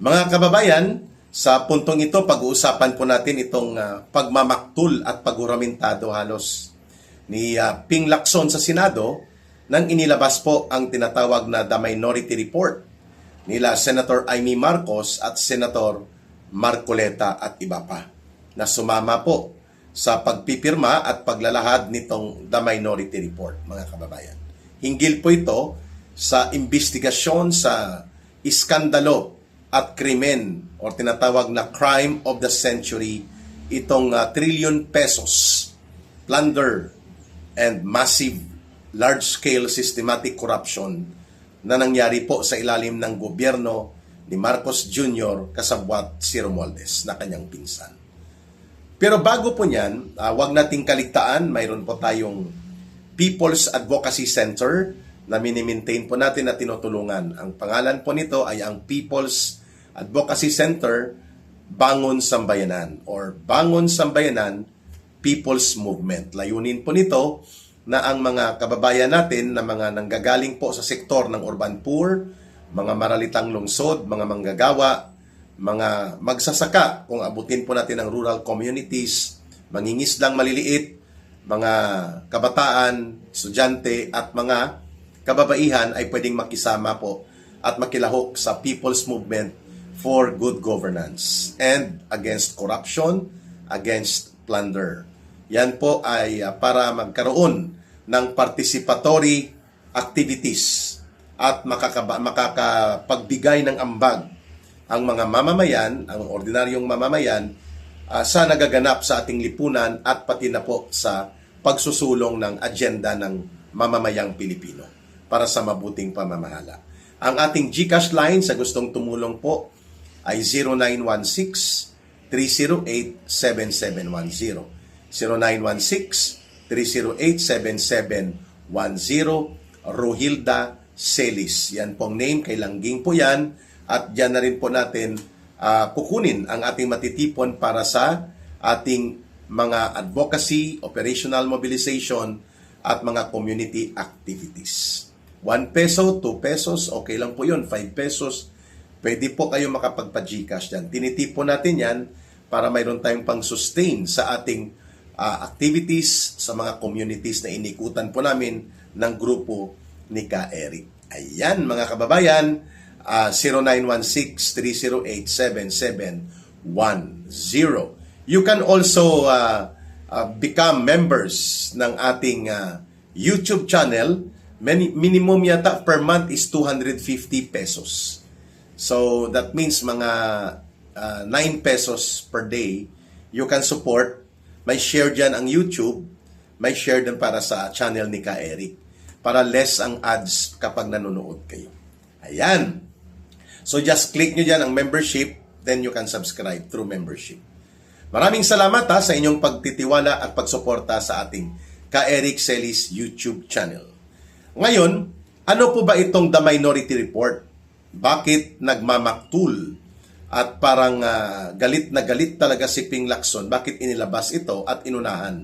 Mga kababayan, sa puntong ito, pag-uusapan po natin itong pagmamaktul at paguramentado halos ni Ping Lacson sa Senado nang inilabas po ang tinatawag na The Minority Report nila Senator Amy Marcos at Senator Marcoleta at iba pa na sumama po sa pagpipirma at paglalahad nitong The Minority Report, mga kababayan. Hinggil po ito sa investigasyon sa iskandalo at krimen o tinatawag na crime of the century, itong trillion pesos plunder and massive large-scale systematic corruption na nangyari po sa ilalim ng gobyerno ni Marcos Jr. kasabwat si Romualdez na kanyang pinsan. Pero bago po niyan, wag nating kaligtaan, mayroon po tayong People's Advocacy Center na mini-maintain po natin at tinutulungan. Ang pangalan po nito ay ang People's Advocacy Center Bangon Sambayanan or Bangon Sambayanan People's Movement. Layunin po nito na ang mga kababayan natin na mga nanggagaling po sa sektor ng urban poor, mga maralitang lungsod, mga manggagawa, mga magsasaka, kung abutin po natin ang rural communities, mangingisdang maliliit, mga kabataan, estudyante at mga kababaihan ay pwedeng makisama po at makilahok sa People's Movement for good governance and against corruption, against plunder. Yan po ay para magkaroon ng participatory activities at makakapagbigay ng ambag ang mga mamamayan, ang ordinaryong mamamayan sa nagaganap sa ating lipunan at pati na po sa pagsusulong ng agenda ng mamamayang Pilipino para sa mabuting pamamahala. Ang ating GCash line sa gustong tumulong po ay 0916-308-7710. 0916-308-7710. Rohilda Celis. Yan pong name, kay Langging po yan. At dyan na rin po natin kukunin ang ating matitipon para sa ating mga advocacy, operational mobilization, at mga community activities. 1 peso, 2 pesos, okay lang po yun. 5 pesos, pwede po kayo makapagpa-GCash dyan. Tinitipon natin yan para mayroon tayong pang-sustain sa ating activities sa mga communities na inikutan po namin ng grupo ni Ka Eric. Ayan mga kababayan, 0916-308-7710. You can also become members ng ating YouTube channel. Minimum yata per month is 250 pesos. So that means mga 9 pesos per day you can support. May share dyan ang YouTube, may share din para sa channel ni Ka Eric para less ang ads kapag nanonood kayo. Ayan. So just click nyo dyan ang membership, then you can subscribe through membership. Maraming salamat sa inyong pagtitiwala at pagsuporta sa ating Ka Eric Celis YouTube channel. Ngayon, ano po ba itong The Minority Report? Bakit nagmamaktul at parang galit na galit talaga si Ping Lacson? Bakit inilabas ito at inunahan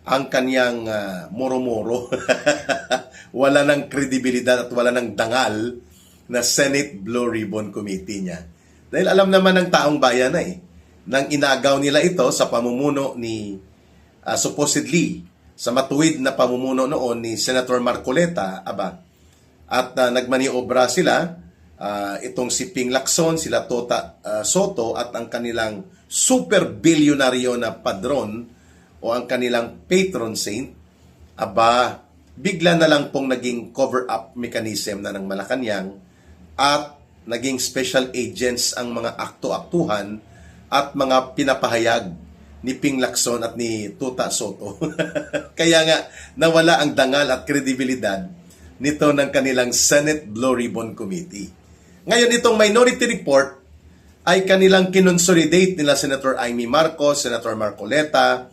ang kanyang moro-moro? Wala ng kredibilidad at wala ng dangal na Senate Blue Ribbon Committee niya. Dahil alam naman ng taong bayan na nang inagaw nila ito sa pamumuno ni supposedly sa matuwid na pamumuno noon ni Senator Marcoleta, at nagmaniobra sila, itong si Ping Lacson, sila Tota Soto at ang kanilang super bilyonaryo na padron o ang kanilang patron saint, bigla na lang pong naging cover-up mechanism na ng Malacanang at naging special agents ang mga akto-aktuhan at mga pinapahayag ni Ping Lacson at ni Tota Soto. Kaya nga, nawala ang dangal at kredibilidad nito ng kanilang Senate Blue Ribbon Committee. Ngayon, itong Minority Report ay kanilang kinonsolidate nila Senator Amy Marcos, Senator Marcoleta,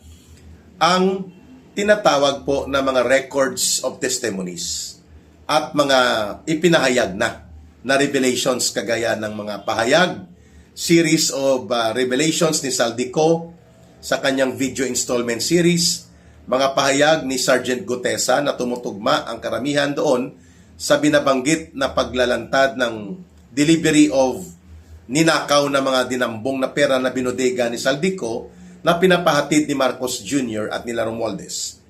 ang tinatawag po na mga records of testimonies at mga ipinahayag na revelations kagaya ng mga pahayag, series of revelations ni Saldico sa kanyang video installment series, mga pahayag ni Sergeant Gutesa na tumutugma ang karamihan doon sa binabanggit na paglalantad ng delivery of ninakaw na mga dinambong na pera na binodega ni Saldico na pinapahatid ni Marcos Jr. at nila Romualdez.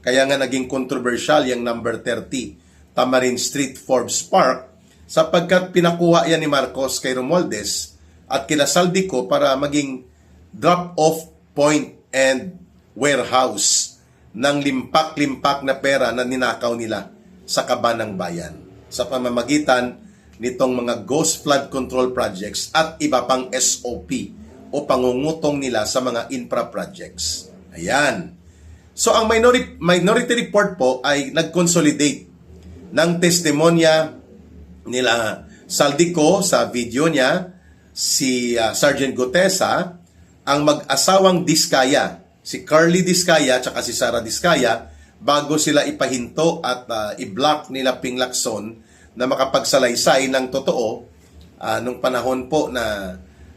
Kaya nga naging controversial yung number 30 Tamarin Street Forbes Park sapagkat pinakuha yan ni Marcos kay Romualdez at kila Saldico para maging drop-off point and warehouse ng limpak-limpak na pera na ninakaw nila sa kaban ng bayan sa pamamagitan nitong mga ghost flood control projects at iba pang SOP o pangungutong nila sa mga infra projects. Ayan. So ang minority report po ay nag-consolidate ng testimonya nila Saldico sa video niya, si Sergeant Gutesa, ang mag-asawang Diskaya, si Carly Diskaya at si Sara Diskaya, bago sila ipahinto at i-block nila Ping Lacson na makapagsalaysay ng totoo nung panahon po na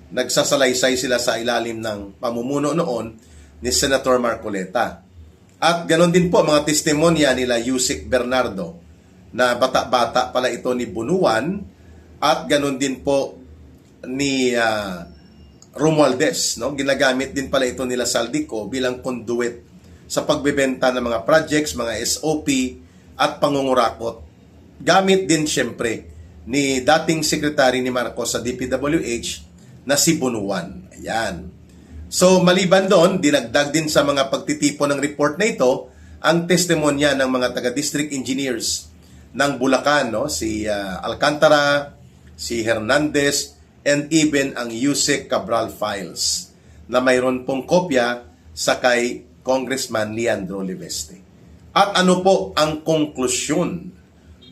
nagsasalaysay sila sa ilalim ng pamumuno noon ni Senator Marcoleta. At ganoon din po mga testimonya nila Yusik Bernardo na bata-bata pala ito ni Bunuan at ganoon din po ni Romualdez, no? Ginagamit din pala ito nila Saldico bilang conduit sa pagbebenta ng mga projects, mga SOP at pangungurakot. Gamit din siyempre ni dating sekretary ni Marcos sa DPWH na si Bunuan. Ayan. So maliban doon, dinagdag din sa mga pagtitipon ng report na ito ang testimonya ng mga taga-district engineers ng Bulacan, no? Si Alcantara, si Hernandez, and even ang Yusek Cabral files na mayroon pong kopya sa kay Congressman Leandro Leveste. At ano po ang konklusyon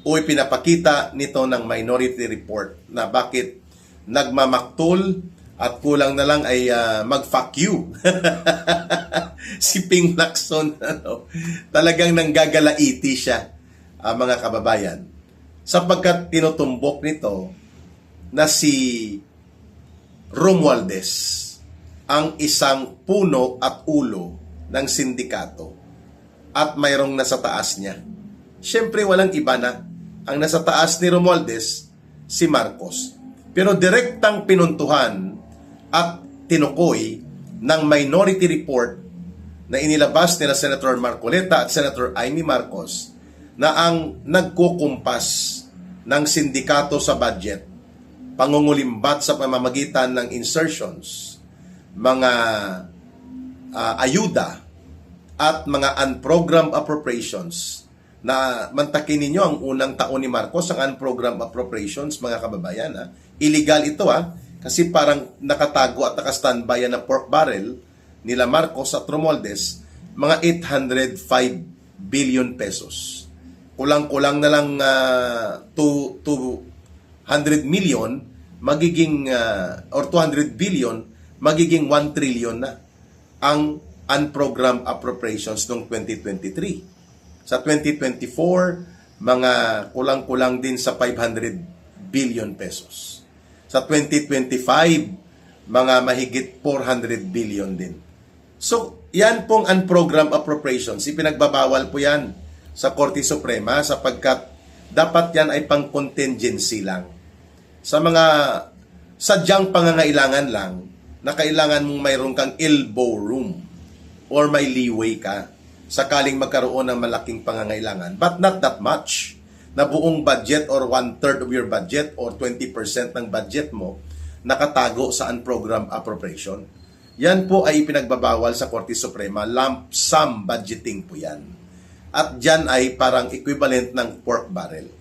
o ipinapakita nito ng minority report na bakit nagmamaktol at kulang na lang ay mag-fuck you. Si Ping Lacson, talagang nanggagalaiti siya, mga kababayan. Sapagkat tinutumbok nito na si Romualdez ang isang puno at ulo ng sindikato at mayroong nasa taas niya. Siyempre walang iba na. Ang nasa taas ni Romualdez, si Marcos. Pero direktang pinuntuhan at tinukoy ng minority report na inilabas nila Senator Marcoleta at Senator Amy Marcos na ang nagkukumpas ng sindikato sa budget, pangungulimbat sa pamamagitan ng insertions, mga ayuda at mga unprogrammed appropriations na mantakin ninyo ang unang taon ni Marcos, ang unprogrammed appropriations, mga kababayan. Illegal ito kasi parang nakatago at nakastandby na pork barrel nila Marcos at Romualdez, mga 805 billion pesos. Kulang-kulang na lang 200 million magiging or 200 billion magiging 1 trillion na ang unprogrammed appropriations noong 2023. Sa 2024, mga kulang-kulang din sa 500 billion pesos. Sa 2025, mga mahigit 400 billion din. So, yan pong unprogrammed appropriations. Ipinagbabawal po yan sa Korte Suprema sapagkat dapat yan ay pang contingency lang. Sa mga sadyang pangangailangan lang na kailangan mong mayroon kang elbow room or may leeway ka sakaling magkaroon ng malaking pangangailangan, but not that much, na buong budget or 1/3 of your budget or 20% ng budget mo nakatago sa unprogrammed appropriation. Yan po ay ipinagbabawal sa Korte Suprema, lump sum budgeting po yan. At dyan ay parang equivalent ng pork barrel.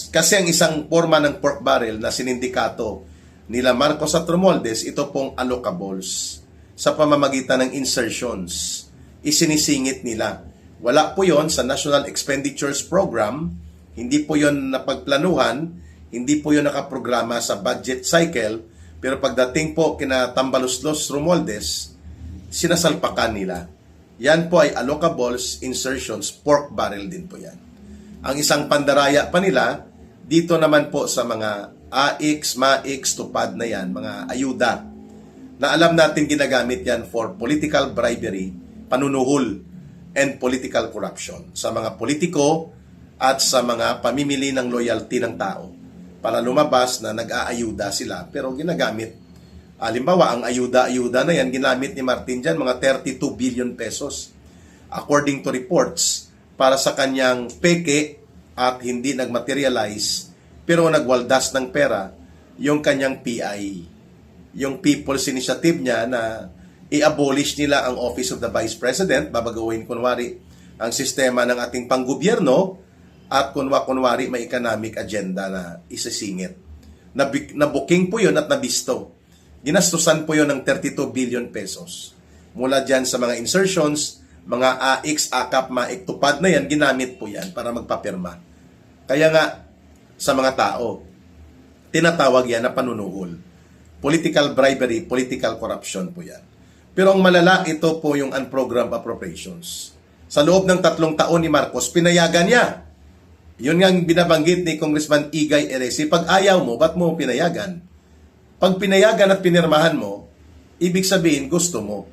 Kasi ang isang forma ng pork barrel na sinindikato nila Marcos at Romualdez, ito pong allocables sa pamamagitan ng insertions. Isinisingit nila. Wala po yon sa National Expenditures Program, hindi po yon napagplanuhan, hindi po yon nakaprograma sa budget cycle, pero pagdating po kina Tambaluslos Romualdez, sinasalpakan nila. Yan po ay allocables, insertions, pork barrel din po yan. Ang isang pandaraya pa nila, dito naman po sa mga AIX, MAIX, tupad na yan, mga ayuda, na alam natin ginagamit yan for political bribery, panunuhol, and political corruption sa mga politiko at sa mga pamimili ng loyalty ng tao. para lumabas na nag-aayuda sila pero ginagamit. Halimbawa, ang ayuda-ayuda na yan, ginamit ni Martin dyan, mga 32 billion pesos. According to reports, para sa kanyang peke at hindi nagmaterialize, pero nagwaldas ng pera, yung kanyang PI, yung People's Initiative niya na i-abolish nila ang Office of the Vice President, babagawin kunwari ang sistema ng ating panggobyerno, at kunwari may economic agenda na isisingit. Nabuking po yun at nabisto. Ginastusan po yun ng 32 billion pesos. Mula dyan sa mga insertions, mga AX, AKAP, MAIC, tupad na yan, ginamit po yan para magpapirma. Kaya nga, sa mga tao, tinatawag yan na panunuhol. Political bribery, political corruption po yan. Pero ang malala, ito po yung unprogrammed appropriations. Sa loob ng 3 taon ni Marcos, pinayagan niya. Yun nga ang binabanggit ni Congressman Igay Eresi. Pag ayaw mo, ba't mo pinayagan? Pag pinayagan at pinirmahan mo, ibig sabihin gusto mo,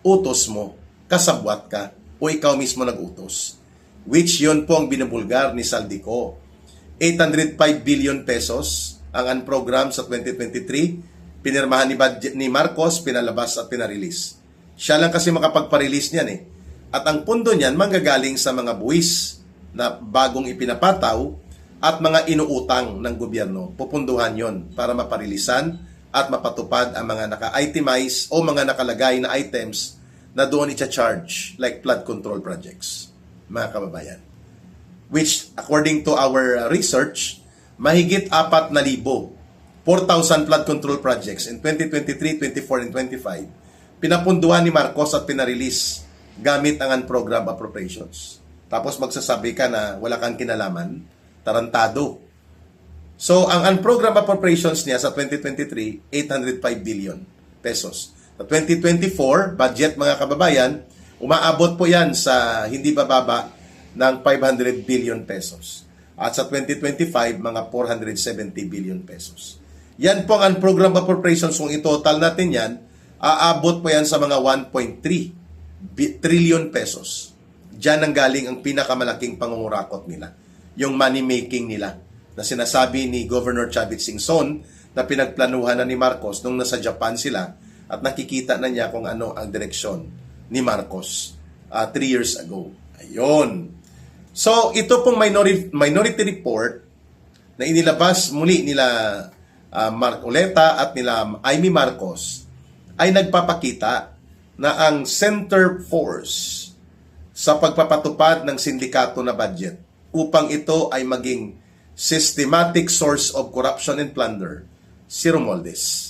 utos mo, kasabwat ka, o ikaw mismo nag-utos. Which yun po ang binubulgar ni Saldico. 805 billion pesos ang unprogrammed sa 2023. Pinirmahan ni Marcos, pinalabas at pinarelease. Siya lang kasi makapagparelease niyan eh. At ang pundo niyan manggagaling sa mga buwis na bagong ipinapataw at mga inuutang ng gobyerno. Pupunduhan yon para maparilisan at mapatupad ang mga naka-itemize o mga nakalagay na items na doon i-charge like flood control projects, mga kababayan. Which, according to our research, mahigit 4,000 4,000 flood control projects in 2023, 24, and 25 pinapunduhan ni Marcos at pinarelease gamit ang unprogrammed appropriations. Tapos magsasabi ka na wala kang kinalaman, tarantado. So, ang unprogrammed appropriations niya sa 2023, 805 billion pesos. Sa 2024, budget mga kababayan, umaabot po yan sa hindi bababa ng 500 billion pesos. At sa 2025, mga 470 billion pesos. Yan po ang unprogrammed appropriations. Kung itotal natin yan, aabot po yan sa mga 1.3 trillion pesos. Diyan ang galing ang pinakamalaking pangungurakot nila. Yung money-making nila na sinasabi ni Governor Chavit Singson na pinagplanuhan na ni Marcos nung nasa Japan sila at nakikita na niya kung ano ang direksyon ni Marcos 3 years ago. Ayun. So, ito pong minority report na inilabas muli nila Mark Oleta at nila Amy Marcos ay nagpapakita na ang center force sa pagpapatupad ng sindikato na budget upang ito ay maging systematic source of corruption and plunder, si Romualdez.